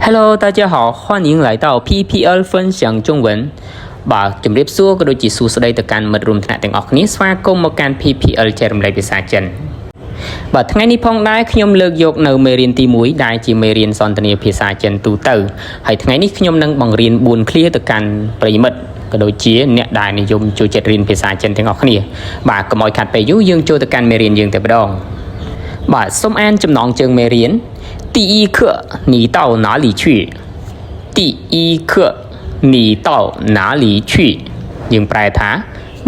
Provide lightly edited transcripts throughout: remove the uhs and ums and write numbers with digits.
Hello，大家好，欢迎来到 PPL 分享中文。បាទជំរាបសួរក៏ដូចជាសួស្តីទៅកាន់មិត្តរួមថ្នាក់ទាំងអស់គ្នាស្វាគមន៍មកកាន់ PPL ចែករំលែកភាសាចិនបាទថ្ងៃនេះផងដែរខ្ញុំលើកយកនៅមេរៀនទី1ដែលជាមេរៀនសន្ទនាភាសាចិនទូទៅហើយថ្ងៃនេះខ្ញុំនឹងបង្រៀន4ឃ្លាទៅកាន់ប្រិយមិត្តក៏ដូចជាអ្នកដែលនិយមចូលចិត្តរៀនភាសាចិនទាំងអស់គ្នាបាទកុំឲ្យខាត់ពេលយូរយើងចូលទៅកាន់មេរៀនយើងតែម្ដងបាទសូមអានចំណងជើងមេរៀន第一课你到哪里去第一课你到哪里去យើងប្រែថា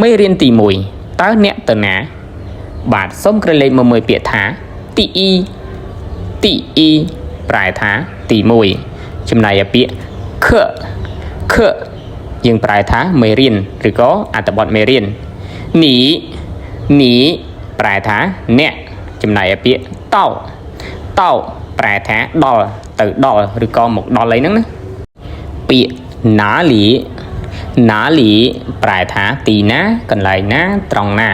មេរៀនទី1តើអ្នកទៅណាបាទសូមក្រឡេកមកមើលពាក្យថាទី1ប្រែថាទី1ចំណែកឯពាក្យខយើងប្រែថាមេរៀនឬក៏អត្ថបទមេរៀននីប្រែថាអ្នកចំណែកឯពាក្យតោប្រែថាដល់ទៅដល់ឬក៏មកដល់អីហ្នឹងណាពាក្យណាលីប្រែថាទីណាកន្លែងណាត្រង់ណា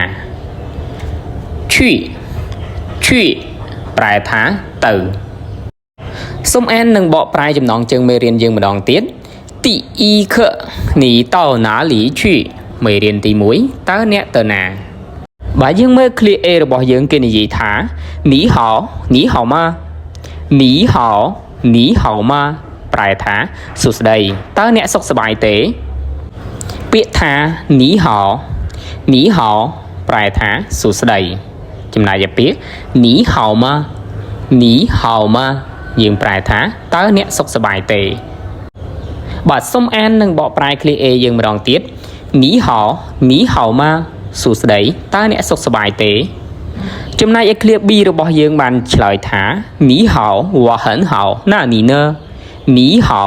ឈីប្រែថាទៅសូមអាននិងបកប្រែចំណងជើងមេរៀនយើងម្ដងទៀតទី一课你到哪里去មេរៀនទី1តើអ្នកទៅណាបាទយើងមើលឃ្លា A របស់យើងគេនិយាយថានីហៅម៉ាប្រែថាសួស្តីតើអ្នកសុខសប្បាយទេពាក្យថានីហៅប្រែថាសួស្តីចំណែកឯពាក្យនីហៅម៉ាយើងប្រែថាតើអ្នកសុខសប្បាយទេបាទសូមអាននិងបកប្រែឃ្លា A យើងម្ដងទៀតនីហៅម៉ាសួស្តីតើអ្នកសុខសប្បាយទេចំណែកឯឃ្លា B របស់យើងបានឆ្លើយថានីហៅ我很好那你呢នីហៅ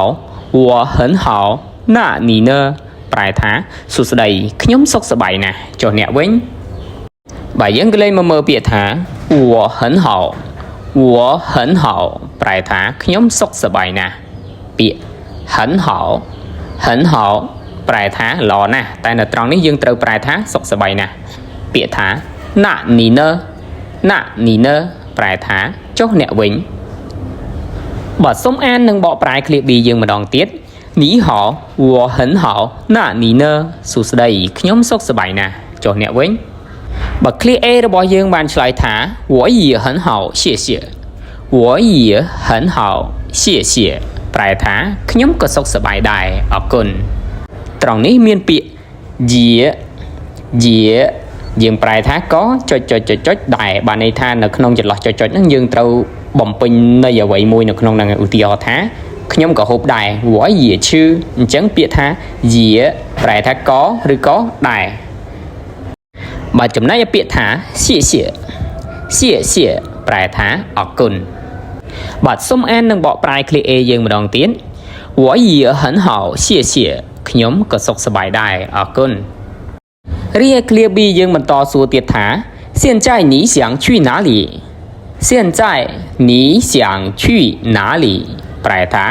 我很好那你呢ប្រែថាសួស្តីខ្ញុំសុខសប្បាយណាស់ចុះអ្នកវិញបាទយើងក៏លេងមកមើលពាក្យថា我很好ប្រែថាខ្ញុំសុខសប្បាយណាស់ពាក្យ很好ប្រែថាល្អណាស់តែនៅត្រង់នេះយើងត្រូវប្រែថាសុខសប្បាយណាស់ពាក្យថាណានីនប្រែថាចុះអ្នកវិញបាទសូមអាននិងបកប្រែឃ្លា B យើងម្ដងទៀតនីហៅ我很好那你呢សួស្តីខ្ញុំសុខសប្បាយណាស់ចុះអ្នកវិញបាទឃ្លា A របស់យើងបានឆ្លើយថា我也很好谢谢ប្រែថាខ្ញុំក៏សុខសប្បាយដែរអរគុណត្រង់នេះមានពាក្យយើងប្រែថាក៏ចុចដែរបានន័យថានៅក្នុងចន្លោះចុចហ្នឹងយើងត្រូវបំពេញន័យអ្វីមួយនៅក្នុងហ្នឹងឧទាហរណ៍ថាខ្ញុំក៏ហូបដែរ我也吃អញ្ចឹងពាក្យថាប្រែថាក៏ឬក៏ដែរបាទចំណែកឯពាក្យថា谢谢ប្រែថាអរគុណបាទសូមអាននិងបកប្រែឃ្លា A យើងម្ដងទៀត我也很好谢谢ខ្ញុំក៏សុខសប្បាយដែរអរគុណរីឯឃ្លា B យើងបន្តសួរទៀតថា现在你想去哪里ប្រែថា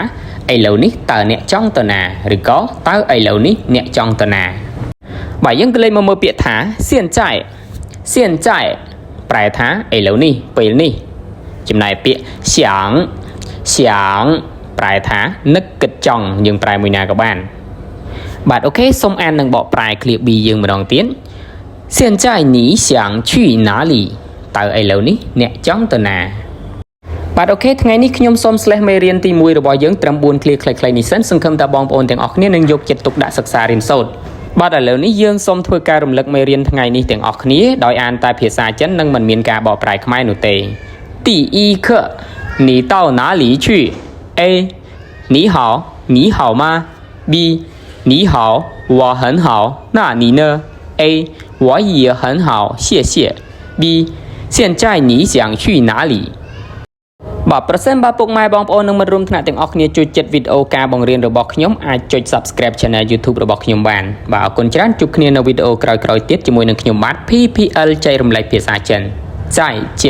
ឥឡូវនេះតើអ្នកចង់ទៅណាឬក៏តើឥឡូវនេះអ្នកចង់ទៅណាបាទយើងក៏លេខមកមើលពាក្យថា现在ប្រែថាឥឡូវនេះពេលនេះចំណែកពាក្យ想ប្រែថានឹកគិតចង់យើងប្រែមួយណាក៏បានបាទអូខេសូមអាននិងបកប្រែឃ្លា B យើងម្ដងទៀត现在你想去哪里តើឥឡូវនេះអ្នកចង់ទៅណាបាទអូខេថ្ងៃនេះខ្ញុំសូមស្លេះមេរៀនទី1របស់យើងត្រឹម4ឃ្លាខ្លីៗនេះសិនសង្ឃឹមថាបងប្អូនទាំងអស់គ្នានឹងយកចិត្តទុកដាក់សិក្សារៀនសូត្របាទឥឡូវនេះយើងសូមធ្វើការរំលឹកមេរៀនថ្ងៃនេះទាំងអស់គ្នាដោយអានតែភាសាចិននិងមិនមានការបកប្រែខ្មែរនោះទេ第一课你到哪里去 A 你好吗 B你好我很好那你呢 A 我也很好谢谢 B现在你想去哪里បាទប្រសិនបើពុកម៉ែបងប្អូននិងមិត្តរួមថ្នាក់ទាំងអស់គ្នាជួយចិត្តវីដេអូការបង្រៀនរបស់ខ្ញុំអាចចុច Subscribe Channel YouTube របស់ខ្ញុំបានបាទអរគុណច្រើនជួបគ្នានៅវីដេអូក្រោយៗទៀតជាមួយនឹងខ្ញុំបាទ PPL ចែករំលែកភាសាចិន再见